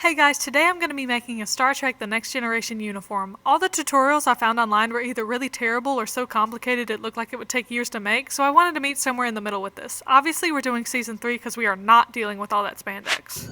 Hey guys, today I'm going to be making a Star Trek The Next Generation uniform. All the tutorials I found online were either really terrible or so complicated it looked like it would take years to make, so I wanted to meet somewhere in the middle with this. Obviously we're doing Season 3 because we are not dealing with all that spandex.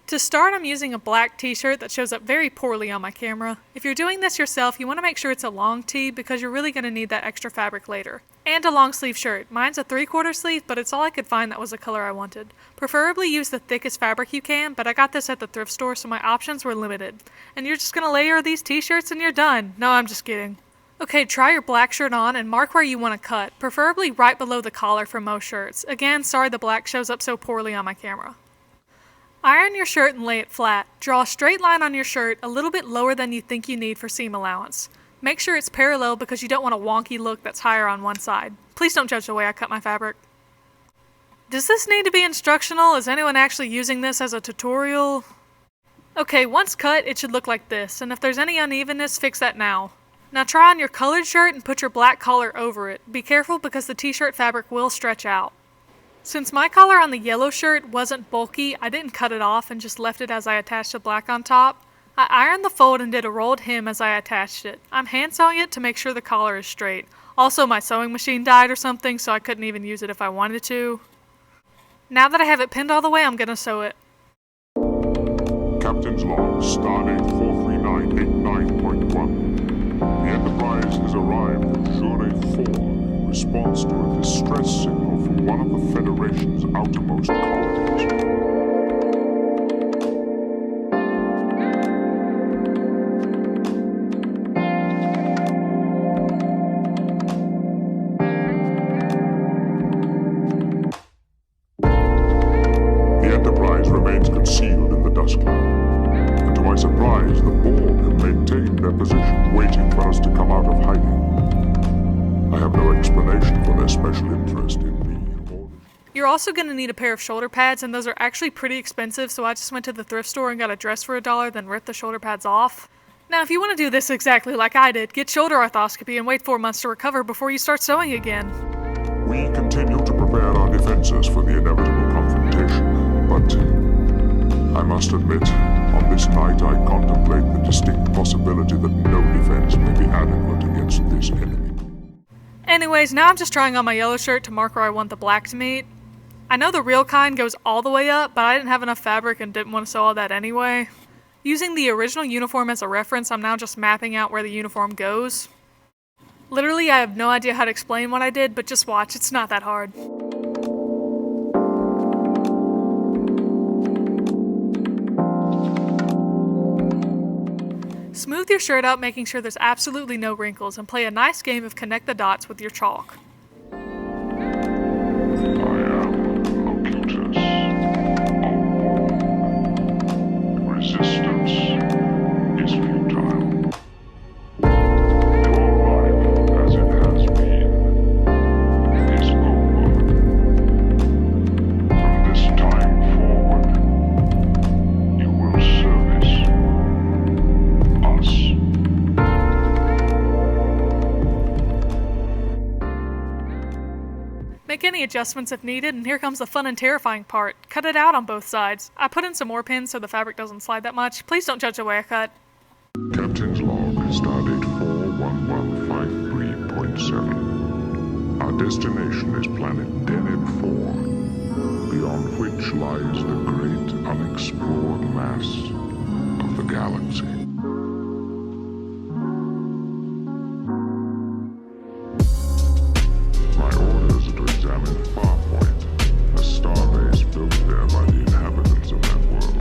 To start, I'm using a black t-shirt that shows up very poorly on my camera. If you're doing this yourself, you want to make sure it's a long tee because you're really going to need that extra fabric later. And a long sleeve shirt. Mine's a 3/4 sleeve, but it's all I could find that was the color I wanted. Preferably use the thickest fabric you can, but I got this at the thrift store, so my options were limited. And you're just going to layer these t-shirts and you're done. No, I'm just kidding. Okay, try your black shirt on and mark where you want to cut, preferably right below the collar for most shirts. Again, sorry the black shows up so poorly on my camera. Iron your shirt and lay it flat. Draw a straight line on your shirt a little bit lower than you think you need for seam allowance. Make sure it's parallel because you don't want a wonky look that's higher on one side. Please don't judge the way I cut my fabric. Does this need to be instructional? Is anyone actually using this as a tutorial? Okay, once cut, it should look like this, and if there's any unevenness, fix that now. Now try on your colored shirt and put your black collar over it. Be careful because the t-shirt fabric will stretch out. Since my collar on the yellow shirt wasn't bulky, I didn't cut it off and just left it as I attached the black on top. I ironed the fold and did a rolled hem as I attached it. I'm hand sewing it to make sure the collar is straight. Also, my sewing machine died or something, so I couldn't even use it if I wanted to. Now that I have it pinned all the way, I'm gonna sew it. Captain's log, stardate 43989.1. The Enterprise has arrived at Journey 4 in response to a distress signal from one of the Federation's outermost colonies. The Enterprise remains concealed in the dust cloud, and to my surprise, the Borg have maintained their position, waiting for us to come out of hiding. I have no explanation for their special interest in me. You're also going to need a pair of shoulder pads, and those are actually pretty expensive, so I just went to the thrift store and got a dress for $1, then ripped the shoulder pads off. Now, if you want to do this exactly like I did, get shoulder arthroscopy and wait 4 months to recover before you start sewing again. We continue to prepare our defenses for the inevitable confrontation, but I must admit, on this night I contemplate the distinct possibility that no defense may be adequate against this enemy. Anyways, now I'm just trying on my yellow shirt to mark where I want the black to meet. I know the real kind goes all the way up, but I didn't have enough fabric and didn't want to sew all that anyway. Using the original uniform as a reference, I'm now just mapping out where the uniform goes. Literally, I have no idea how to explain what I did, but just watch, it's not that hard. Smooth your shirt out, making sure there's absolutely no wrinkles, and play a nice game of connect the dots with your chalk. I am Locutus. Resistance is futile. Your life, as it has been, is over. From this time forward, you will service us. Make any adjustments if needed, and here comes the fun and terrifying part. Cut it out on both sides. I put in some more pins so the fabric doesn't slide that much. Please don't judge the way I cut. Captain's log, stardate 41153.7. Our destination is planet Deneb 4, beyond which lies the great unexplored mass of the galaxy. My orders are to examine Farpoint, a starbase built there by the inhabitants of that world.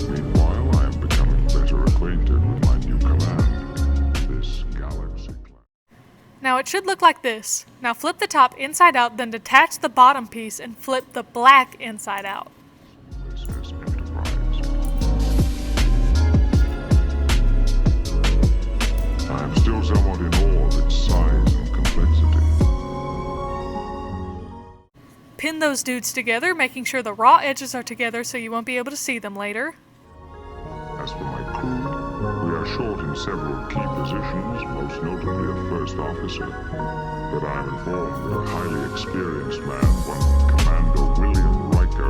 Meanwhile, I am becoming better acquainted with my new command, this galaxy class. Now it should look like this. Now flip the top inside out, then detach the bottom piece and flip the black inside out. USS Enterprise. I am still somewhat in awe of its size and complexity. Pin those dudes together, making sure the raw edges are together so you won't be able to see them later. As for my crew, we are short in several key positions, most notably a first officer. But I am informed that a highly experienced man, one command Commander William Riker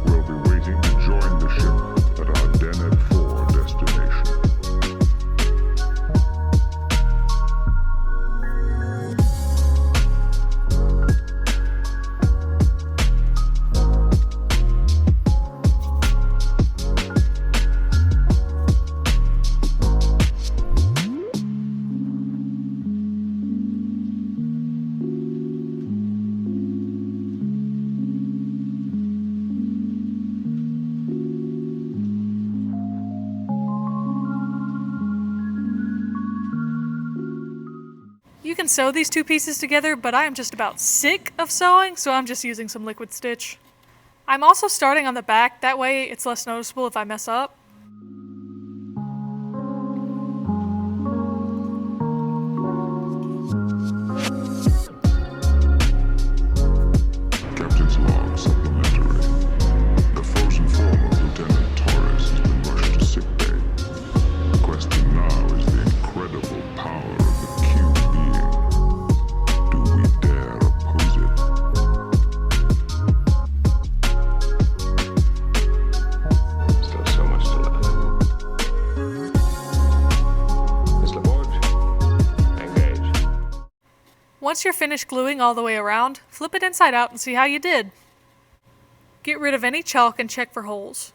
will be waiting to join the ship at our Deneb 4 destination. You can sew these two pieces together, but I am just about sick of sewing, so I'm just using some liquid stitch. I'm also starting on the back, that way it's less noticeable if I mess up. Captain's log supplementary. The frozen form of Lieutenant Torres has been rushed to sickbay. The question now is the incredible power of the Q being. Do we dare oppose it? Still so much to learn. Miss LaBorge, engage. Once you're finished gluing all the way around, flip it inside out and see how you did. Get rid of any chalk and check for holes.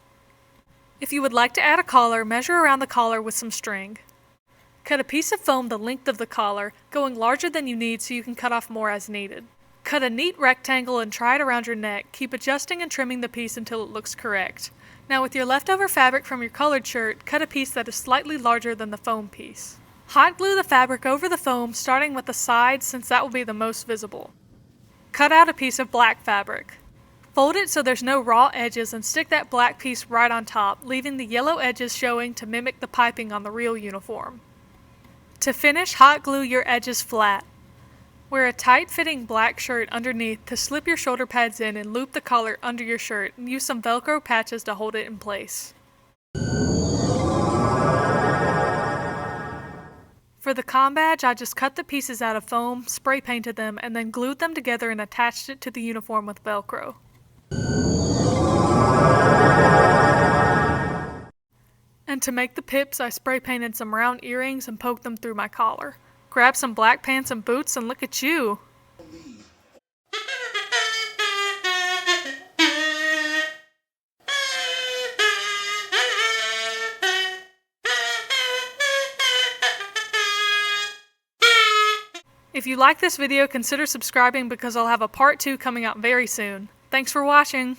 If you would like to add a collar, measure around the collar with some string. Cut a piece of foam the length of the collar, going larger than you need so you can cut off more as needed. Cut a neat rectangle and try it around your neck. Keep adjusting and trimming the piece until it looks correct. Now with your leftover fabric from your colored shirt, cut a piece that is slightly larger than the foam piece. Hot glue the fabric over the foam, starting with the sides since that will be the most visible. Cut out a piece of black fabric. Fold it so there's no raw edges and stick that black piece right on top, leaving the yellow edges showing to mimic the piping on the real uniform. To finish, hot glue your edges flat. Wear a tight-fitting black shirt underneath to slip your shoulder pads in and loop the collar under your shirt and use some Velcro patches to hold it in place. For the combadge, I just cut the pieces out of foam, spray painted them, and then glued them together and attached it to the uniform with Velcro. And to make the pips, I spray painted some round earrings and poked them through my collar. Grab some black pants and boots and look at you! If you like this video, consider subscribing because I'll have a part 2 coming out very soon. Thanks for watching!